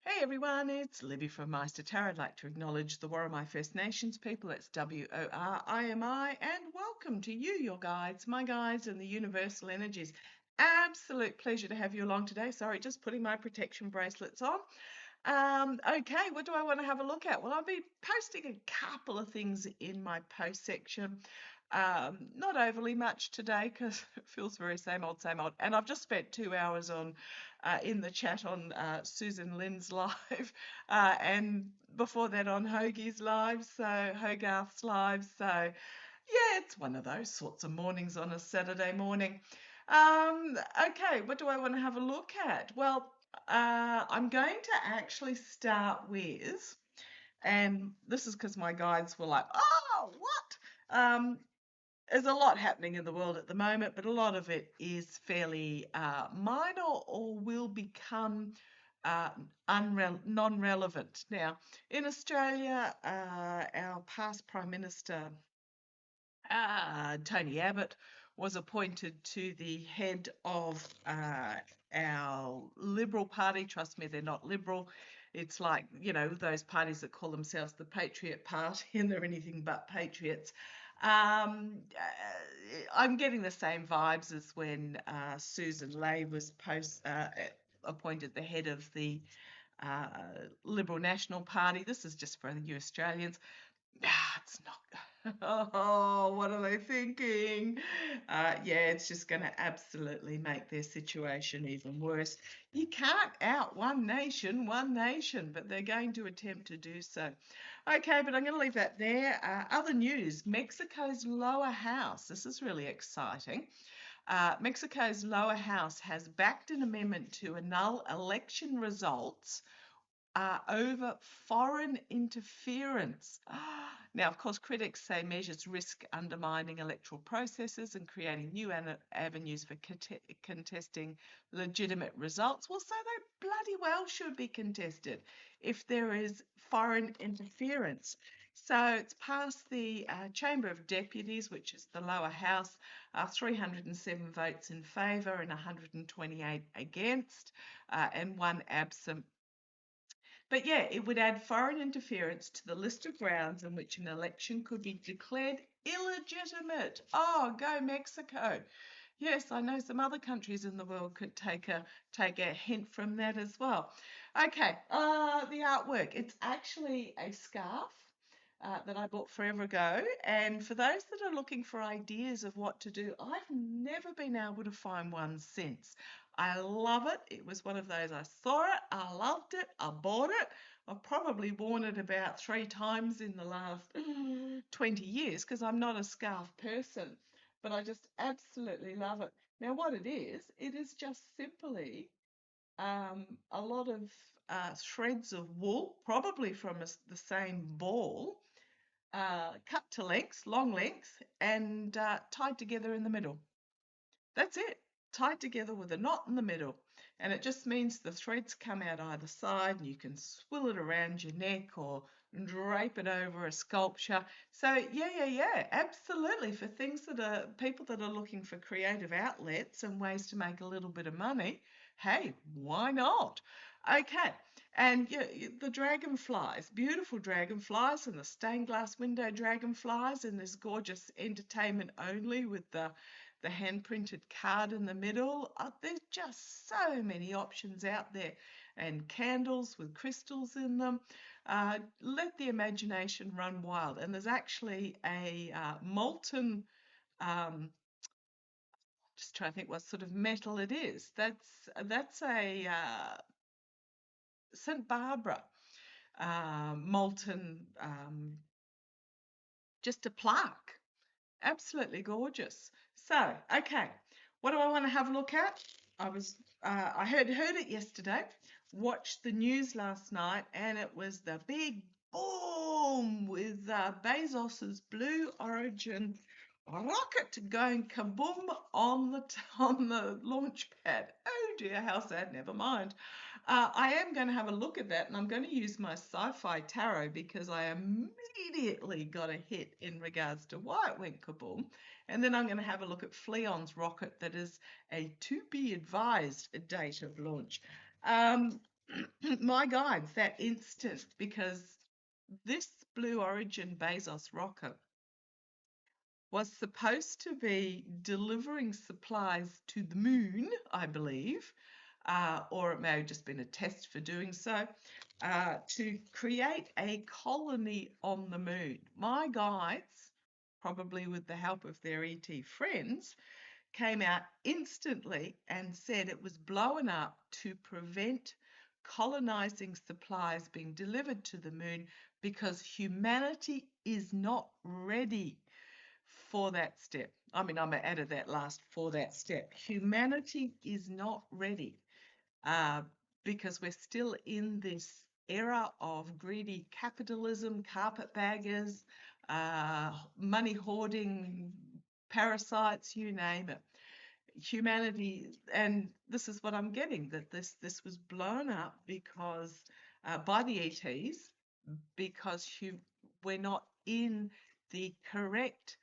Hey everyone, it's Libby from Meister Tarot. I'd like to acknowledge the Worimi First Nations people. It's WORIMI, and welcome to you, your guides, my guides, and the universal energies. Absolute pleasure to have you along today. Sorry, just putting my protection bracelets on. Okay, what do I want to have a look at? Well, I'll be posting a couple of things in my post section. Not overly much today because it feels very same old, same old. And I've just spent 2 hours on in the chat on Susan Lynn's live, and before that on Hoagie's live, so Hogarth's live. So yeah, it's one of those sorts of mornings on a Saturday morning. Okay, what do I want to have a look at? Well, I'm going to actually start with, and this is because my guides were like, oh, what? There's a lot happening in the world at the moment, but a lot of it is fairly minor or will become non-relevant. Now, in Australia, our past Prime Minister, Tony Abbott, was appointed to the head of our Liberal Party. Trust me, they're not liberal. It's like, those parties that call themselves the Patriot Party and they're anything but patriots. I'm getting the same vibes as when Susan Ley was appointed the head of the Liberal National Party. This is just for you Australians. It's not. Oh, what are they thinking? Yeah, it's just going to absolutely make their situation even worse. You can't out one nation, but they're going to attempt to do so. Okay, but I'm going to leave that there. Other news, Mexico's lower house. This is really exciting. Mexico's lower house has backed an amendment to annul election results over foreign interference. Now, of course, critics say measures risk undermining electoral processes and creating new avenues for contesting legitimate results. Well, so they bloody well should be contested if there is foreign interference. So it's passed the Chamber of Deputies, which is the lower house, 307 votes in favour and 128 against, and one absent. But yeah, it would add foreign interference to the list of grounds in which an election could be declared illegitimate. Oh, go Mexico. Yes, I know some other countries in the world could take a hint from that as well. Okay, the artwork. It's actually a scarf that I bought forever ago. And for those that are looking for ideas of what to do, I've never been able to find one since. I love it. It was one of those, I saw it, I loved it, I bought it. I've probably worn it about 3 times in the last 20 years because I'm not a scarf person, but I just absolutely love it. Now, what it is just simply a lot of threads of wool, probably from the same ball, cut to lengths, long lengths, and tied together in the middle. That's it, tied together with a knot in the middle. And it just means the threads come out either side and you can swill it around your neck or drape it over a sculpture. So yeah, absolutely. For things that are people that are looking for creative outlets and ways to make a little bit of money, hey, why not? Okay. And yeah, the dragonflies, beautiful dragonflies, and the stained glass window dragonflies, and this gorgeous entertainment only with the hand printed card in the middle. There's just so many options out there, and candles with crystals in them. Let the imagination run wild. And there's actually a molten, just trying to think what sort of metal it is. That's a St. Barbara molten, just a plaque. Absolutely gorgeous. So, okay, what do I want to have a look at? I heard it yesterday, watched the news last night, and it was the big boom with Bezos's Blue Origin rocket going kaboom on the launch pad. Oh dear, how sad, never mind. I am going to have a look at that, and I'm going to use my sci-fi tarot because I immediately got a hit in regards to why it went kaboom. And then I'm going to have a look at Fleon's rocket that is a to be advised date of launch. my guides that instant, because this Blue Origin Bezos rocket was supposed to be delivering supplies to the moon, I believe, or it may have just been a test for doing so, to create a colony on the moon. My guides, probably with the help of their ET friends, came out instantly and said it was blown up to prevent colonizing supplies being delivered to the moon because humanity is not ready for that step. I mean, I'm added that last for that step. Humanity is not ready uh, because we're still in this era of greedy capitalism, carpetbaggers, money hoarding, parasites, you name it. Humanity, and this is what I'm getting, that this was blown up because by the ETs, because we're not in the correct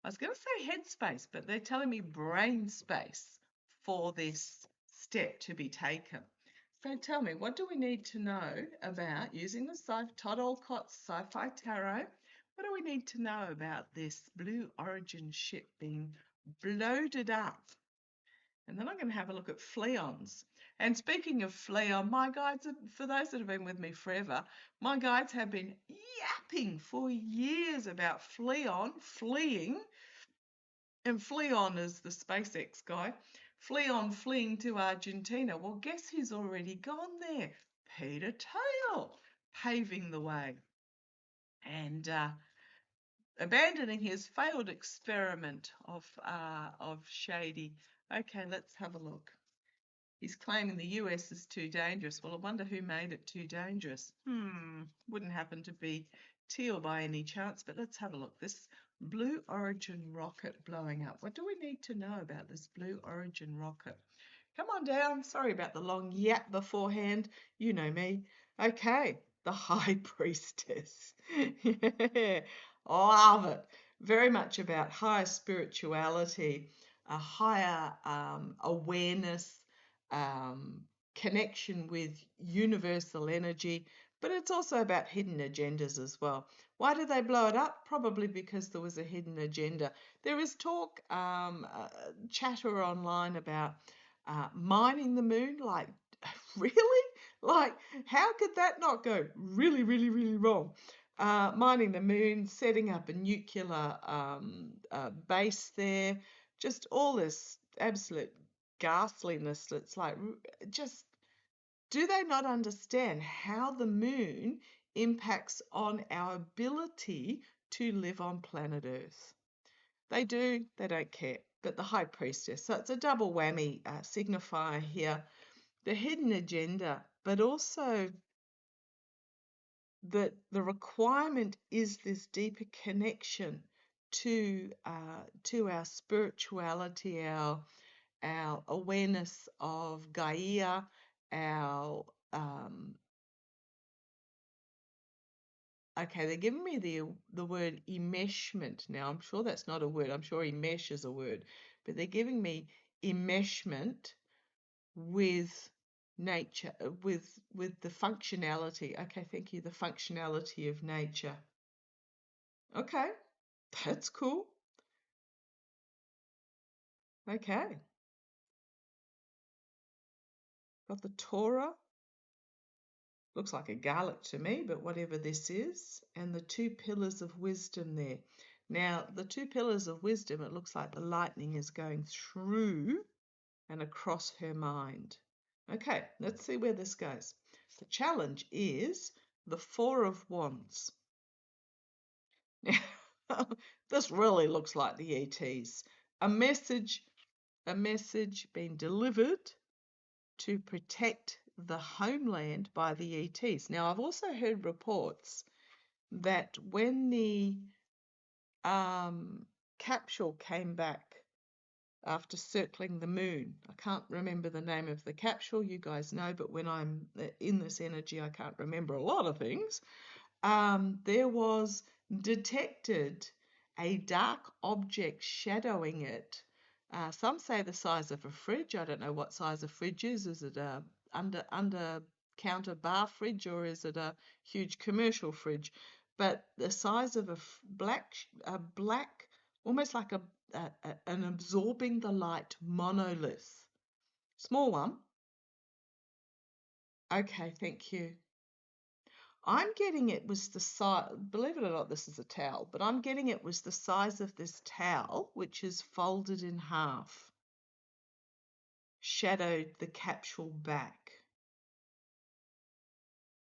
I was going to say headspace, but they're telling me brain space for this step to be taken. So tell me, what do we need to know about using the Todd Olcott's Sci-Fi Tarot? What do we need to know about this Blue Origin ship being bloated up? And then I'm going to have a look at Fleons. And speaking of Fleon, my guides, for those that have been with me forever, my guides have been yapping for years about Fleon fleeing. And Fleon is the SpaceX guy. Fleon fleeing to Argentina. Well, guess who's already gone there? Peter Thiel, paving the way and abandoning his failed experiment of shady. Okay, let's have a look. He's claiming the US is too dangerous. Well, I wonder who made it too dangerous. Wouldn't happen to be Teal by any chance, but let's have a look. This Blue Origin rocket blowing up. What do we need to know about this Blue Origin rocket? Come on down. Sorry about the long yap beforehand. You know me. Okay, the High Priestess. Yeah, love it. Very much about higher spirituality, a higher awareness, connection with universal energy, but it's also about hidden agendas as well. Why did they blow it up? Probably because there was a hidden agenda. There is talk, chatter online about mining the moon. Like, really? Like, how could that not go really, really, really wrong? Mining the moon, setting up a nuclear base there, just all this absolute ghastliness. It's like, just, do they not understand how the moon impacts on our ability to live on planet Earth? They do, they don't care. But the High Priestess, so it's a double whammy signifier here. The hidden agenda, but also that the requirement is this deeper connection to our spirituality, our awareness of Gaia, our okay, they're giving me the word enmeshment. Now, I'm sure that's not a word. I'm sure enmesh is a word, but they're giving me enmeshment with nature, with the functionality. Okay, thank you. The functionality of nature. Okay, that's cool. Okay, got the Torah. Looks like a garlic to me, but whatever this is, and the two pillars of wisdom there. Now, the two pillars of wisdom, it looks like the lightning is going through and across her mind. Okay, let's see where this goes. The challenge is the Four of Wands. Now, this really looks like the ETs. A message being delivered to protect the homeland by the ETs. Now, I've also heard reports that when the capsule came back after circling the moon, I can't remember the name of the capsule, you guys know, but when I'm in this energy, I can't remember a lot of things. There was detected a dark object shadowing it Some say the size of a fridge. I don't know what size a fridge is. Is it a under counter bar fridge, or is it a huge commercial fridge? But the size of a black, almost like an absorbing the light monolith. Small one. Okay, thank you. I'm getting it was the size, believe it or not, this is a towel, but I'm getting it was the size of this towel, which is folded in half, shadowed the capsule back,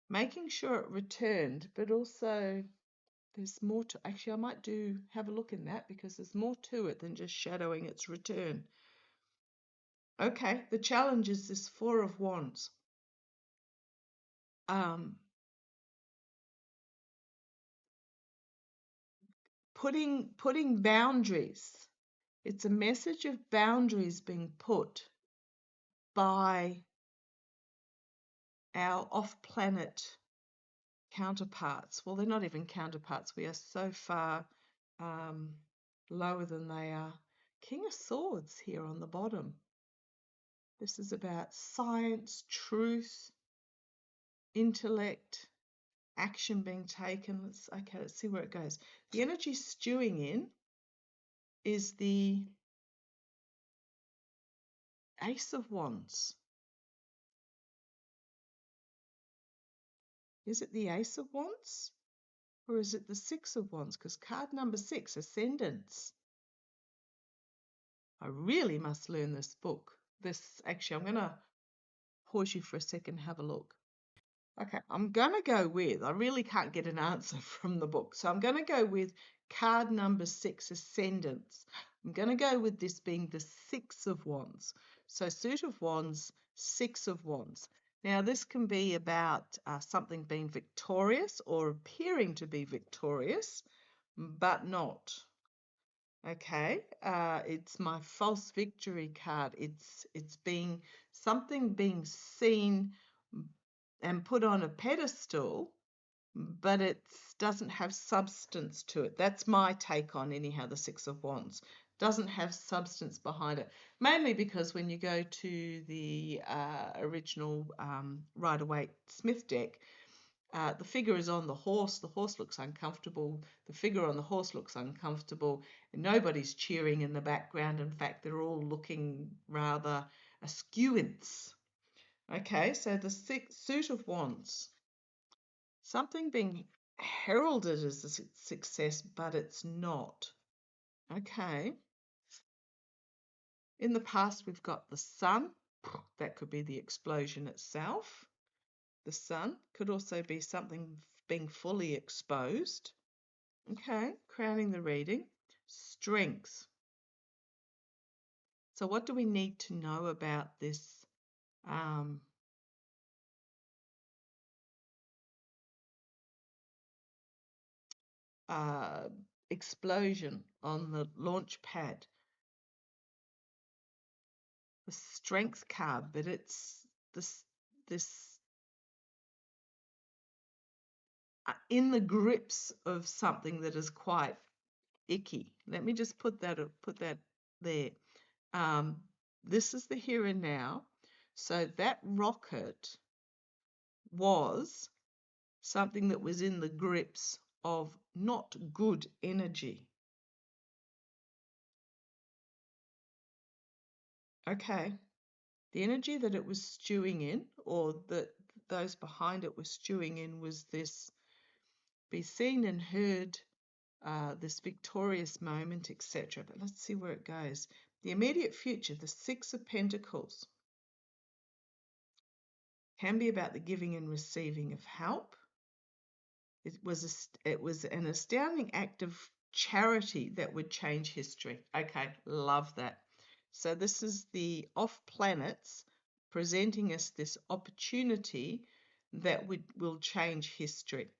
making sure it returned, but also there's more to, actually I might have a look in that because there's more to it than just shadowing its return. Okay, the challenge is this Four of Wands. Putting boundaries. It's a message of boundaries being put by our off-planet counterparts. Well, they're not even counterparts. We are so far lower than they are. King of Swords here on the bottom. This is about science, truth, intellect, action being taken. Let's see where it goes. The energy stewing in is the Ace of Wands. Is it the Ace of Wands? Or is it the Six of Wands? Because card number 6, Ascendance. I really must learn this book. Actually, I'm going to pause you for a second and have a look. Okay, I'm going to go with, I really can't get an answer from the book, so I'm going to go with card number 6, Ascendance. I'm going to go with this being the Six of Wands. So suit of Wands, Six of Wands. Now, this can be about something being victorious or appearing to be victorious, but not. Okay, it's my false victory card. It's something being seen and put on a pedestal, but it doesn't have substance to it. That's my take on anyhow, the Six of Wands. Doesn't have substance behind it. Mainly because when you go to the original Rider-Waite-Smith deck, the figure is on the horse looks uncomfortable, the figure on the horse looks uncomfortable, and nobody's cheering in the background. In fact, they're all looking rather askewance. Okay, so the suit of wands, something being heralded as a success, but it's not. Okay. In the past, we've got the sun. That could be the explosion itself. The sun could also be something being fully exposed. Okay, crowning the reading. Strength. So what do we need to know about this explosion on the launch pad? The strength card, but it's this in the grips of something that is quite icky. Let me just put that there. This is the here and now. So that rocket was something that was in the grips of not good energy. Okay. The energy that it was stewing in, or that those behind it were stewing in, was this be seen and heard, this victorious moment, etc. But let's see where it goes. The immediate future, the Six of Pentacles, can be about the giving and receiving of help. It was an astounding act of charity that would change history. Okay, love that. So this is the off planets presenting us this opportunity that will change history.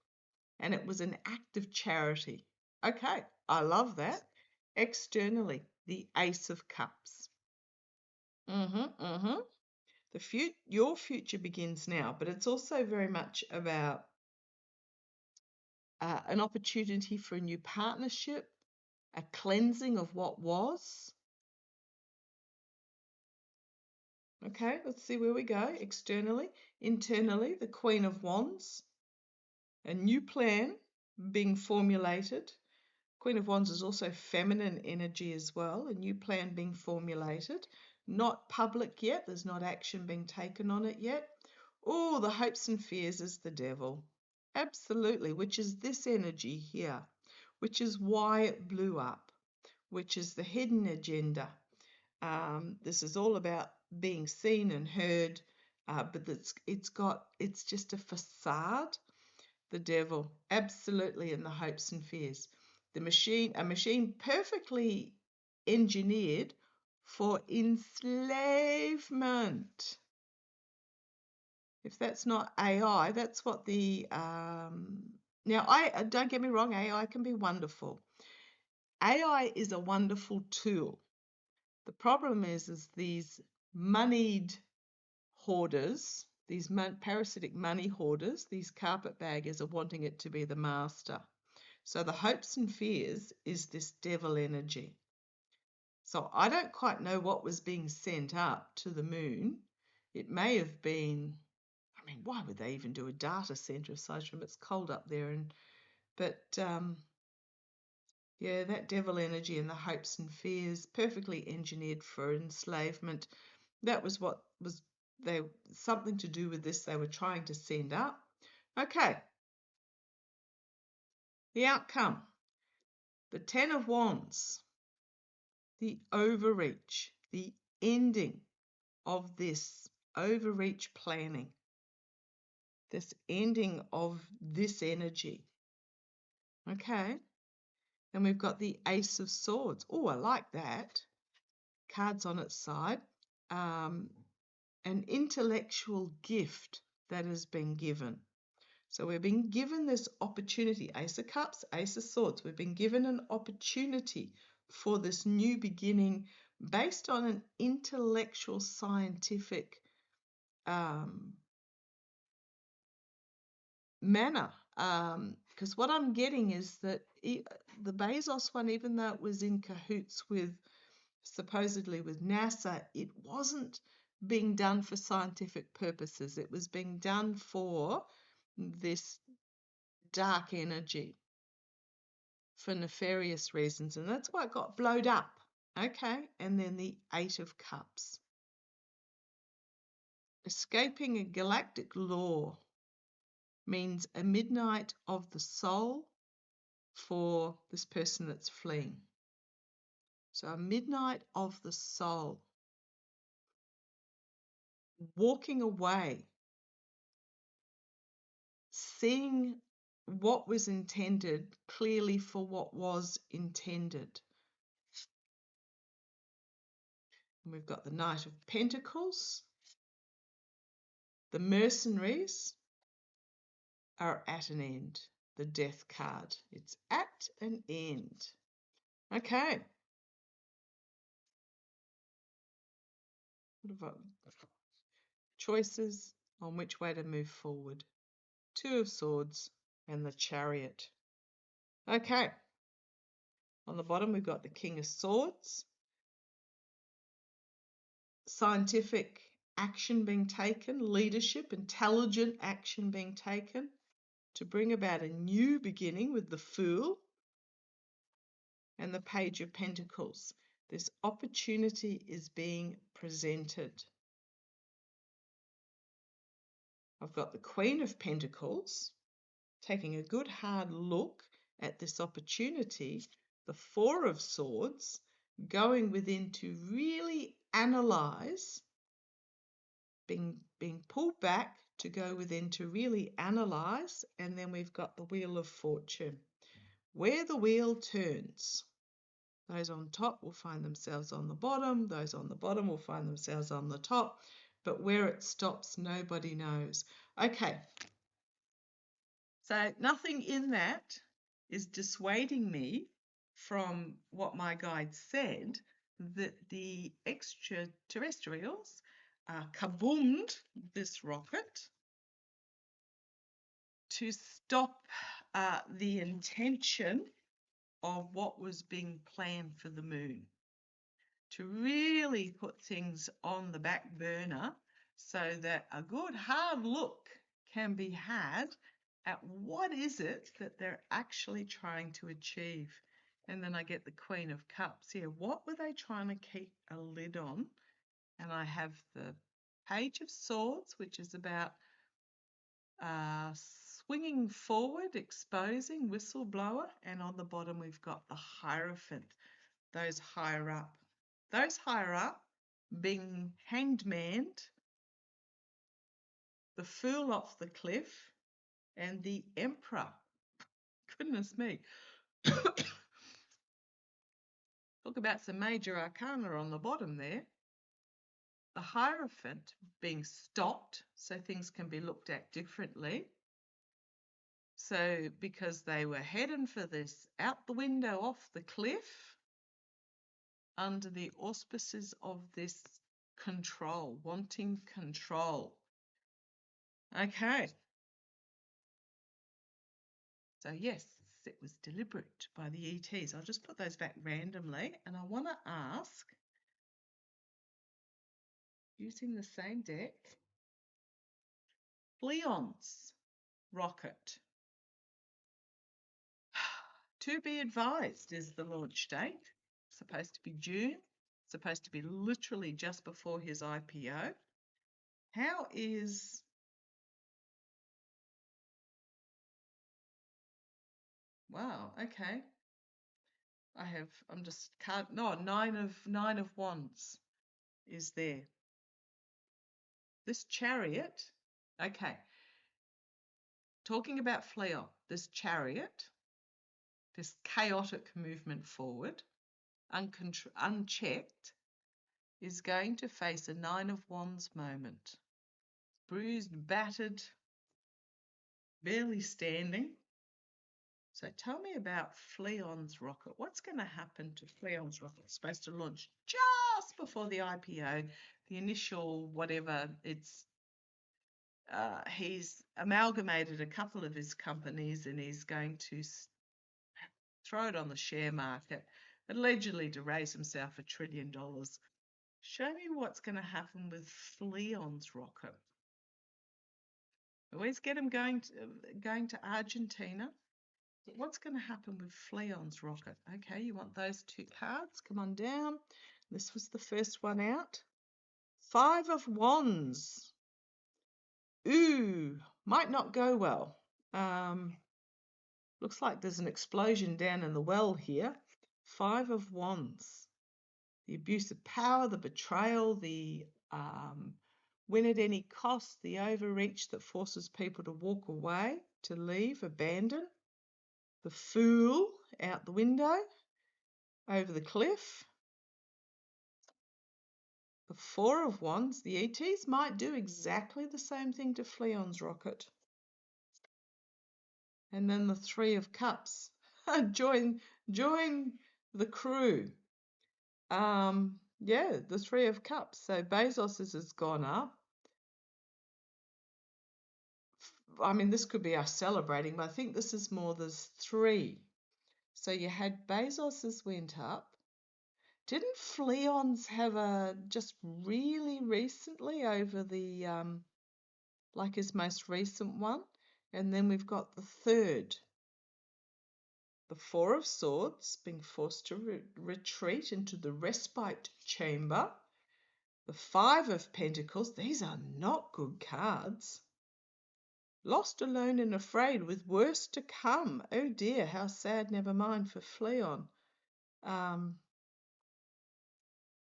And it was an act of charity. Okay, I love that. Externally, the Ace of Cups. Your future begins now, but it's also very much about an opportunity for a new partnership, a cleansing of what was, Okay, let's see where we go. Externally, internally, the Queen of Wands, a new plan being formulated. Queen of Wands is also feminine energy as well, a new plan being formulated. Not public yet, there's not action being taken on it yet. Oh, the hopes and fears is the devil. Absolutely, which is this energy here, which is why it blew up, which is the hidden agenda. This is all about being seen and heard, but it's just a facade. The devil, absolutely, in the hopes and fears. A machine perfectly engineered for enslavement. If that's not AI, that's what the now I don't get me wrong, AI can be wonderful. AI is a wonderful tool. The problem is these moneyed hoarders, these parasitic money hoarders, these carpetbaggers are wanting it to be the master. So the hopes and fears is this devil energy. So I don't quite know what was being sent up to the moon. It may have been, I mean, why would they even do a data center aside from it's cold up there? But yeah, that devil energy and the hopes and fears, perfectly engineered for enslavement. That was what was something to do with this they were trying to send up. Okay. The outcome. The Ten of Wands. The overreach. The ending of this overreach planning. This ending of this energy. Okay. And we've got the Ace of Swords. Oh, I like that. Cards on its side. An intellectual gift that has been given. So we've been given this opportunity, Ace of Cups, Ace of Swords. We've been given an opportunity for this new beginning based on an intellectual, scientific manner. Because what I'm getting is that the Bezos one, even though it was in cahoots with, supposedly with NASA, it wasn't being done for scientific purposes. It was being done for this dark energy, for nefarious reasons, and that's why it got blowed up. Okay, and then the Eight of Cups. Escaping a galactic law means a midnight of the soul for this person that's fleeing. So a midnight of the soul. Walking away, seeing what was intended clearly for what was intended. And we've got the Knight of Pentacles. The mercenaries are at an end. The Death card. It's at an end. Okay. What about choices on which way to move forward? Two of Swords and the Chariot. Okay. On the bottom, we've got the King of Swords. Scientific action being taken, leadership, intelligent action being taken to bring about a new beginning with the Fool and the Page of Pentacles. This opportunity is being presented. I've got the Queen of Pentacles taking a good hard look at this opportunity, the Four of Swords going within to really analyze, being pulled back to go within to really analyze, and then we've got the Wheel of Fortune. Where the wheel turns, those on top will find themselves on the bottom, those on the bottom will find themselves on the top, but where it stops, nobody knows. Okay, so nothing in that is dissuading me from what my guide said, that the extraterrestrials kaboomed this rocket to stop the intention of what was being planned for the moon. to really put things on the back burner so that a good hard look can be had at what is it that they're actually trying to achieve. And then I get the Queen of Cups here. What were they trying to keep a lid on? And I have the Page of Swords, which is about swinging forward, exposing, whistleblower. And on the bottom, we've got the Hierophant, those higher up. Those higher up being hanged manned, the Fool off the cliff, and the Emperor. Goodness me. Talk about some major arcana on the bottom there. The Hierophant being stopped so things can be looked at differently. So because they were heading for this out the window off the cliff under the auspices of this control, wanting control. Okay. So yes, it was deliberate by the ETs. I'll just put those back randomly, and I want to ask, using the same deck, Leon's rocket. To be advised is the launch date. Supposed to be June. Supposed to be literally just before his IPO. How is... Wow, okay. I'm just can't, no, nine of wands is there. This Chariot, okay. Talking about Fleon, this Chariot, this chaotic movement forward, unchecked, is going to face a 9 of wands moment. Bruised, battered, barely standing. So tell me about Fleon's rocket. What's going to happen to Fleon's rocket? It's supposed to launch just before the IPO, the initial whatever. He's amalgamated a couple of his companies and he's going to throw it on the share market, allegedly to raise himself $1 trillion. Show me what's going to happen with Fleon's rocket. Always get him going to Argentina. What's going to happen with Fleon's rocket? Okay, you want those two cards? Come on down. This was the first one out. 5 of wands. Ooh, might not go well. Looks like there's an explosion down in the well here. 5 of wands. The abuse of power, the betrayal, the win at any cost, the overreach that forces people to walk away, to leave, abandon. The Fool out the window, over the cliff. The 4 of wands. The ETs might do exactly the same thing to Fleon's rocket. And then the 3 of cups. join the crew. Yeah, the 3 of cups. So Bezos has gone up. I mean, this could be us celebrating, but I think this is more, there's 3. So you had Bezos's went up. Didn't Fleon's have a just really recently over the like his most recent one? And then we've got the 3rd, the 4 of swords, being forced to retreat into the respite chamber. The 5 of pentacles. These are not good cards. Lost, alone and afraid, with worse to come. Oh dear, how sad. Never mind for Fleon. 5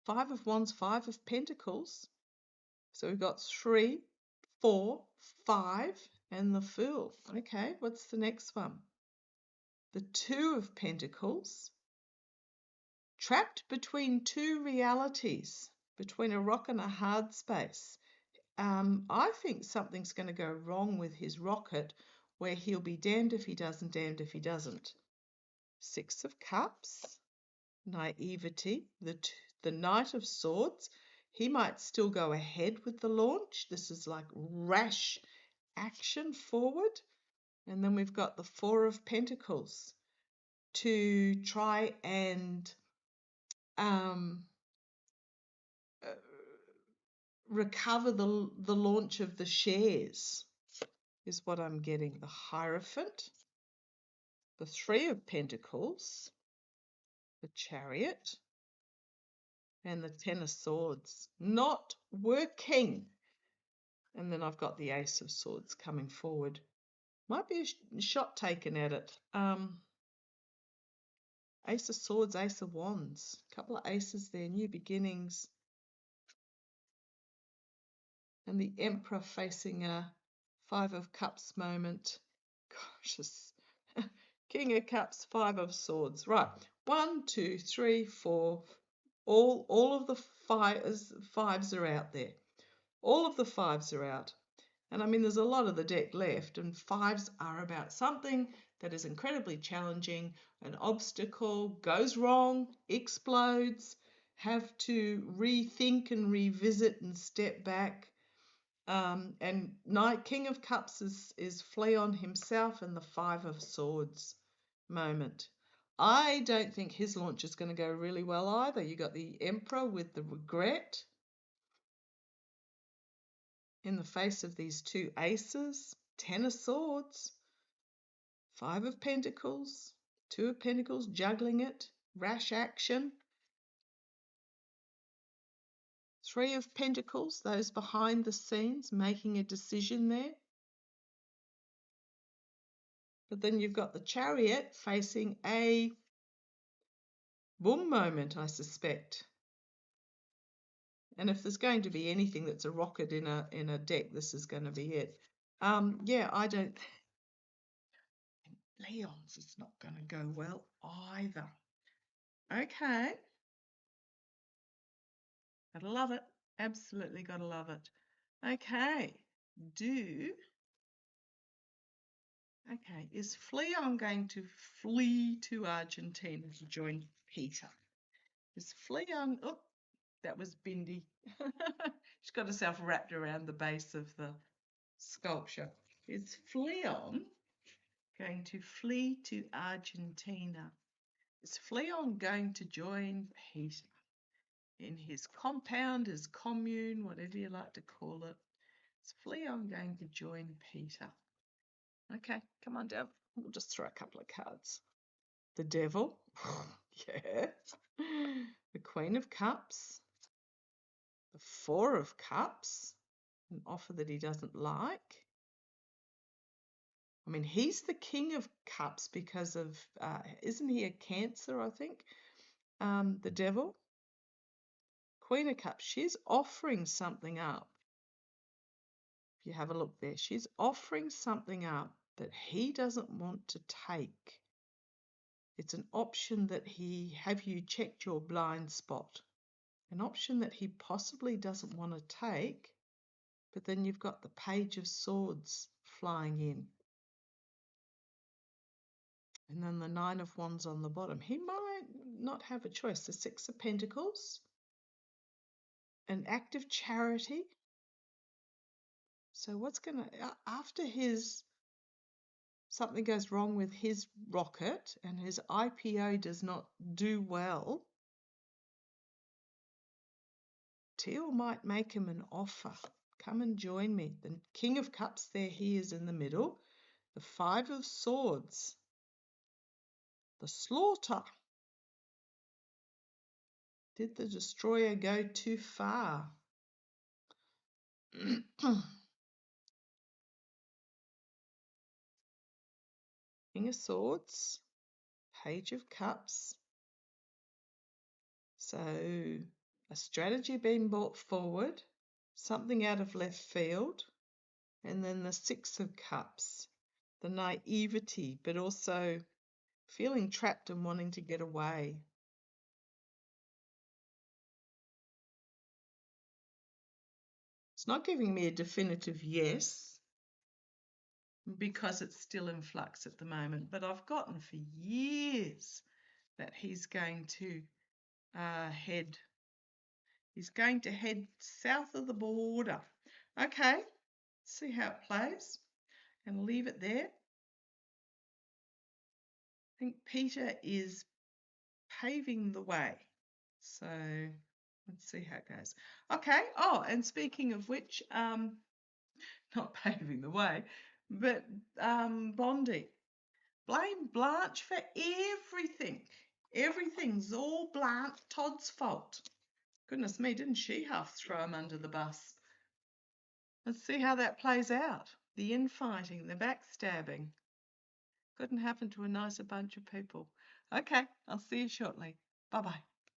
of wands, 5 of pentacles. So we've got 3, 4, 5, and the Fool. Okay, what's the next one? The 2 of pentacles. Trapped between 2 realities, between a rock and a hard space. I think something's going to go wrong with his rocket, where he'll be damned if he doesn't, damned if he doesn't. 6 of cups, naivety, the Knight of Swords. He might still go ahead with the launch. This is like rash action forward. And then we've got the 4 of Pentacles to try and recover the launch of the shares, is what I'm getting. The Hierophant, the Three of Pentacles, the Chariot, and the Ten of Swords. Not working. And then I've got the Ace of Swords coming forward. Might be a shot taken at it. Ace of Swords, Ace of Wands. A couple of aces there, new beginnings. And the Emperor facing a Five of Cups moment. Gosh, King of Cups, Five of Swords. Right, 1, 2, 3, 4. All of the fives are out there. All of the fives are out. And I mean, there's a lot of the deck left, and fives are about something that is incredibly challenging, an obstacle, goes wrong, explodes, have to rethink and revisit and step back. And King of Cups is Fleon himself and the Five of Swords moment. I don't think his launch is going to go really well either. You got the Emperor with the regret in the face of these two aces, Ten of Swords, Five of Pentacles, Two of Pentacles, juggling it, rash action. Three of Pentacles, those behind the scenes, making a decision there. But then you've got the Chariot facing a boom moment, I suspect. And if there's going to be anything that's a rocket in a deck, this is going to be it. Yeah, I don't. Leon's is not going to go well either. Okay. Gotta love it. Absolutely gotta love it. Okay. Is Fleon going to flee to Argentina to join Peter? Is Fleon, oh, that was Bindi. She's got herself wrapped around the base of the sculpture. Is Fleon going to flee to Argentina? Is Fleon going to join Peter in his compound, his commune, whatever you like to call it? Is Fleon going to join Peter? Okay, come on, Dev. We'll just throw a couple of cards. The Devil. Yeah. The Queen of Cups. The Four of Cups. An offer that he doesn't like. I mean, he's the King of Cups because of, isn't he a Cancer, I think? The Devil. Queen of Cups. She's offering something up. If you have a look there, she's offering something up that he doesn't want to take. It's an option that have you checked your blind spot? An option that he possibly doesn't want to take, but then you've got the Page of Swords flying in. And then the Nine of Wands on the bottom. He might not have a choice. The Six of Pentacles, an act of charity. So what's going to, after something goes wrong with his rocket and his IPO does not do well, Teal might make him an offer. Come and join me. The King of Cups, there he is in the middle. The Five of Swords. The Slaughter. Did the Destroyer go too far? King of Swords. Page of Cups. So a strategy being brought forward. Something out of left field. And then the Six of Cups. The naivety, but also feeling trapped and wanting to get away. It's not giving me a definitive yes because it's still in flux at the moment, but I've gotten for years that he's going to head south of the border. Okay, see how it plays and leave it there. I think Peter is paving the way. So Let's see how it goes. Okay. Oh, and speaking of which, not paving the way, but Bondi. Blame Blanche for everything. Everything's all Blanche Todd's fault. Goodness me, didn't she half throw him under the bus? Let's see how that plays out. The infighting, the backstabbing. Couldn't happen to a nicer bunch of people. Okay, I'll see you shortly. Bye-bye.